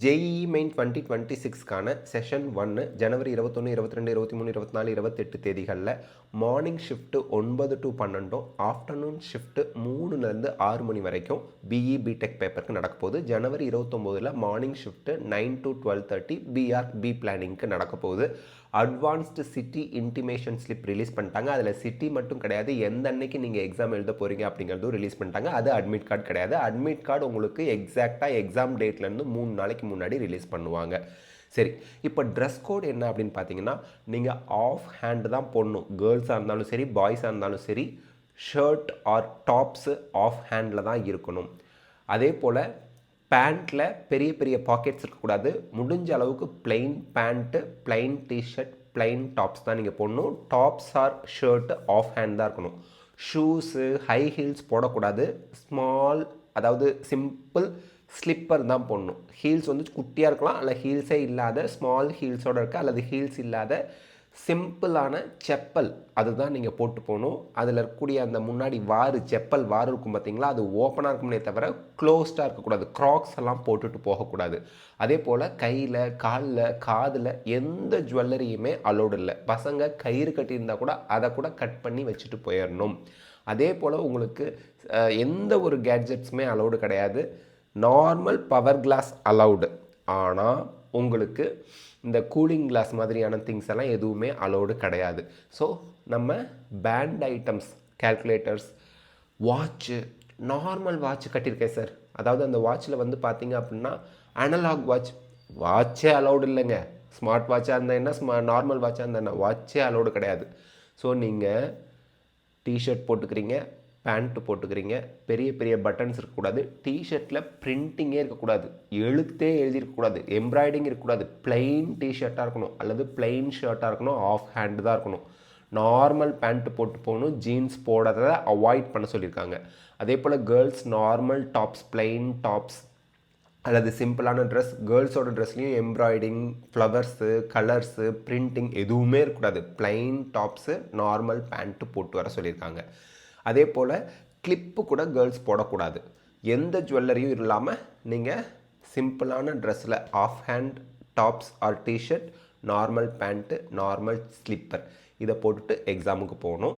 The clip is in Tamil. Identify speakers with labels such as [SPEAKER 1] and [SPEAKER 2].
[SPEAKER 1] ஜேஇஇ மெயின் 2026க்கான செஷன் 1 ஜனவரி 21, 22, 23, 24, 28 தேதிகளில் morning shift 9 to 12, afternoon shift 3லேருந்து 6 மணி வரைக்கும் பிஇ பிடெக் பேப்பருக்கு நடக்க போகுது. ஜனவரி 29ல் morning shift 9 to 12:30 BArch B பிளானிங்க்கு நடக்க போகுது. Advanced city intimation slip release பண்ணிட்டாங்க. அதில் சிட்டி மட்டும் கிடையாது, எந்த அன்னைக்கு நீங்கள் எக்ஸாம் எழுத போகிறீங்க அப்படிங்கிறதும் ரிலீஸ் பண்ணிட்டாங்க. அது அட்மிட் கார்டு கிடையாது. அட்மிட் கார்டு உங்களுக்கு எக்ஸாக்டாக எக்ஸாம் டேட்லேருந்து 3 நாளைக்கு முன்னாடி ரிலீஸ் பண்ணுவாங்க. சரி, இப்போ ட்ரெஸ் கோட் என்ன அப்படின்னு பார்த்தீங்கன்னா, நீங்கள் ஆஃப் ஹேண்டு தான் போடணும். கேர்ள்ஸாக இருந்தாலும் சரி, பாய்ஸாக இருந்தாலும் சரி, ஷர்ட் ஆர் டாப்ஸு ஆஃப் ஹேண்டில் தான் இருக்கணும். அதே போல் பேண்ட்டில் பெரிய பெரிய பாக்கெட்ஸ் இருக்கக்கூடாது. முடிஞ்ச அளவுக்கு plain pant, plain T-shirt, plain tops தான் நீங்கள் போடணும். Tops or shirt half hand தான் இருக்கணும். ஷூஸு ஹை ஹீல்ஸ் போடக்கூடாது. ஸ்மால், அதாவது சிம்பிள் ஸ்லிப்பர் தான் போடணும். ஹீல்ஸ் வந்து குட்டியாக இருக்கலாம், அல்ல ஹீல்ஸே இல்லாத ஸ்மால் ஹீல்ஸோடு இருக்க அல்லது ஹீல்ஸ் இல்லாத சிம்பிளான செப்பல் அதுதான் நீங்கள் போட்டு போகணும். அதில் இருக்கக்கூடிய அந்த முன்னாடி செப்பல் வாறு இருக்கும் பார்த்தீங்களா, அது ஓப்பனாக இருக்குமே தவிர க்ளோஸ்டாக இருக்கக்கூடாது. க்ராக்ஸ் எல்லாம் போட்டுட்டு போகக்கூடாது. அதே போல் கையில், காலில், காதில் எந்த ஜுவல்லரியுமே அலோடு இல்லை. பசங்க கயிறு கட்டியிருந்தால் கூட அதை கூட கட் பண்ணி வச்சுட்டு போயிடணும். அதே போல் உங்களுக்கு எந்த ஒரு கேட்ஜெட்ஸுமே அலோடு கிடையாது. Normal power class allowed. ஆனால் உங்களுக்கு இந்த கூலிங் கிளாஸ் மாதிரியான திங்ஸ் எல்லாம் எதுவுமே அலோடு கிடையாது. ஸோ நம்ம pant items, calculators, watch, normal watch கட்டியிருக்கேன் சார், அதாவது அந்த வாட்சில் வந்து பார்த்தீங்க அப்படின்னா அனலாக் வாட்சே அலோடு இல்லைங்க. ஸ்மார்ட் வாட்சாக இருந்தால் என்ன, நார்மல் வாட்சாக இருந்தால் என்ன, வாட்சே அலோடு கிடையாது. ஸோ நீங்கள் டிஷர்ட் போட்டுக்கிறீங்க, பேண்ட்டு போட்டுக்கிறீங்க, பெரிய பெரிய பட்டன்ஸ் இருக்கக்கூடாது, டிஷர்ட்டில் பிரிண்டிங்கே இருக்கக்கூடாது, எழுத்தே எழுதியிருக்கக்கூடாது, எம்ப்ராய்டிங் இருக்கக்கூடாது, பிளெயின் டிஷர்ட்டாக இருக்கணும் அல்லது பிளெயின் ஷர்ட்டாக இருக்கணும், ஆஃப் ஹேண்டு தான் இருக்கணும். நார்மல் பேண்ட்டு போட்டு போகணும். ஜீன்ஸ் போடுறத அவாய்ட் பண்ண சொல்லியிருக்காங்க. அதே போல் girls normal tops, plain tops அல்லது சிம்பிளான ட்ரெஸ். கேர்ள்ஸோட ட்ரெஸ்லேயும் எம்ப்ராய்டிங், ஃப்ளவர்ஸு, கலர்ஸு, பிரிண்டிங் எதுவுமே இருக்கக்கூடாது. பிளெயின் டாப்ஸு, நார்மல் பேண்ட்டு போட்டு வர சொல்லியிருக்காங்க. அதே போல் கிளிப்பு கூட கேர்ள்ஸ் போடக்கூடாது. எந்த ஜுவல்லரியும் இல்லாமல் நீங்கள் சிம்பிளான ட்ரெஸ்ஸில் half hand tops or T-shirt, normal pant, normal slipper இதை போட்டுட்டு எக்ஸாமுக்கு போகணும்.